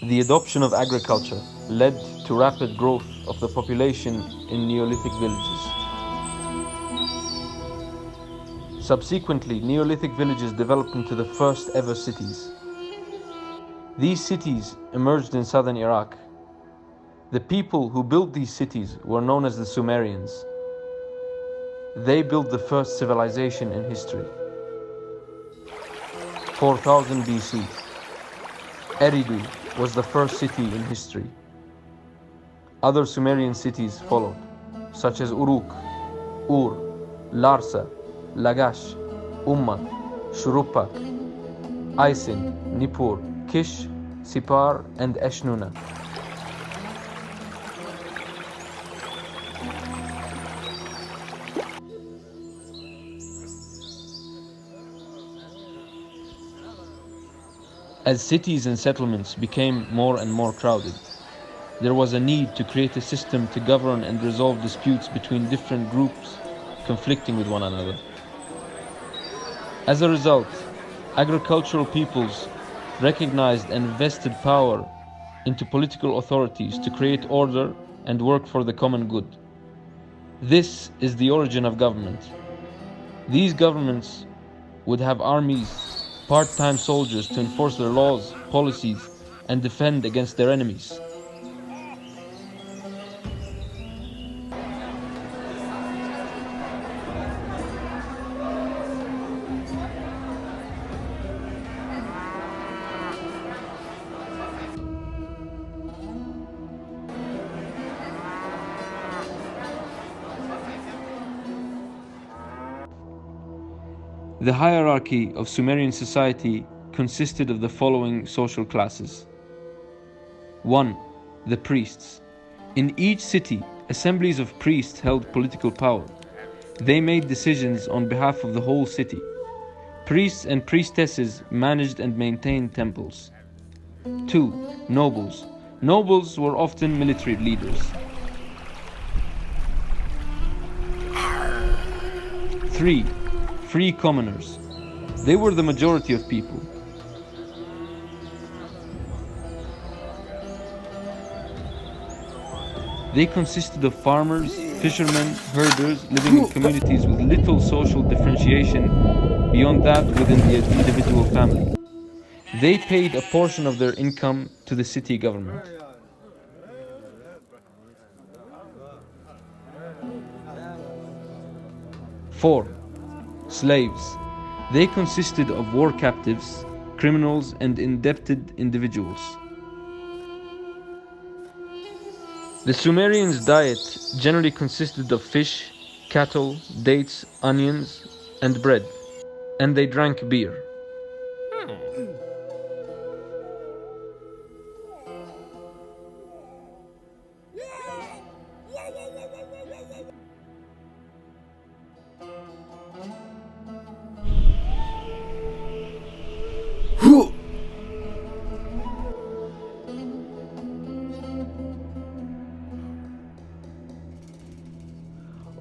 The adoption of agriculture led to rapid growth of the population in Neolithic villages. Subsequently, Neolithic villages developed into the first ever cities. These cities emerged in southern Iraq. The people who built these cities were known as the Sumerians. They built the first civilization in history. 4000 BC. Eridu was the first city in history. Other Sumerian cities followed, such as Uruk, Ur, Larsa, Lagash, Ummah, Shurupak, Isin, Nippur, Kish, Sipar, and Eshnuna. As cities and settlements became more and more crowded, there was a need to create a system to govern and resolve disputes between different groups conflicting with one another. As a result, agricultural peoples recognized and vested power into political authorities to create order and work for the common good. This is the origin of government. These governments would have armies, part-time soldiers to enforce their laws, policies, and defend against their enemies. The hierarchy of Sumerian society consisted of the following social classes. 1. The priests. In each city, assemblies of priests held political power. They made decisions on behalf of the whole city. Priests and priestesses managed and maintained temples. 2. Nobles. Nobles were often military leaders. 3. Free commoners. They were the majority of people. They consisted of farmers, fishermen, herders, living in communities with little social differentiation beyond that within the individual family. They paid a portion of their income to the city government. 4. Slaves. They consisted of war captives, criminals, and indebted individuals. The Sumerians' diet generally consisted of fish, cattle, dates, onions, and bread, and they drank beer.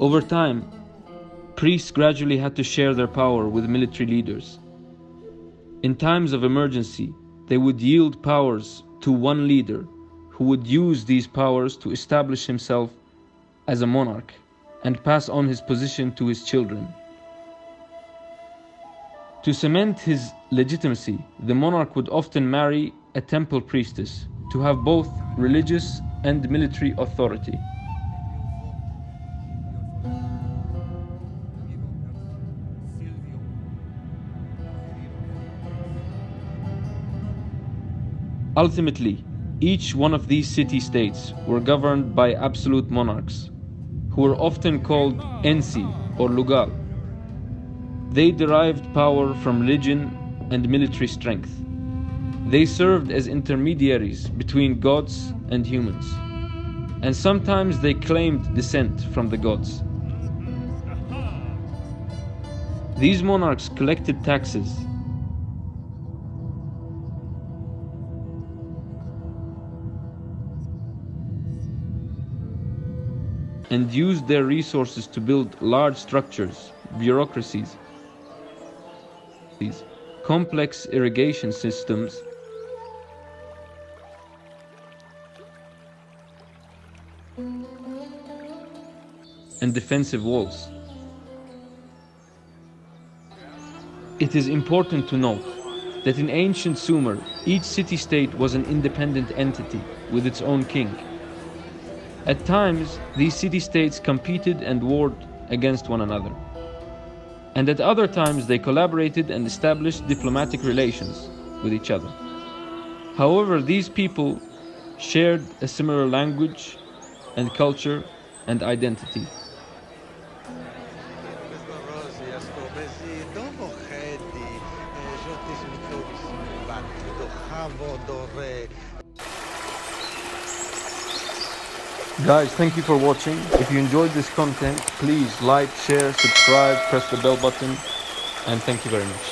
Over time, priests gradually had to share their power with military leaders. In times of emergency, they would yield powers to one leader who would use these powers to establish himself as a monarch and pass on his position to his children. To cement his legitimacy, the monarch would often marry a temple priestess to have both religious and military authority. Ultimately, each one of these city-states were governed by absolute monarchs, who were often called Ensi or Lugal. They derived power from religion and military strength. They served as intermediaries between gods and humans, and sometimes they claimed descent from the gods. These monarchs collected taxes and used their resources to build large structures, bureaucracies, complex irrigation systems, and defensive walls. It is important to note that in ancient Sumer, each city-state was an independent entity with its own king. At times, these city-states competed and warred against one another. And at other times, they collaborated and established diplomatic relations with each other. However, these people shared a similar language and culture and identity. Guys, thank you for watching. If you enjoyed this content, please like, share, subscribe, press the bell button, and thank you very much.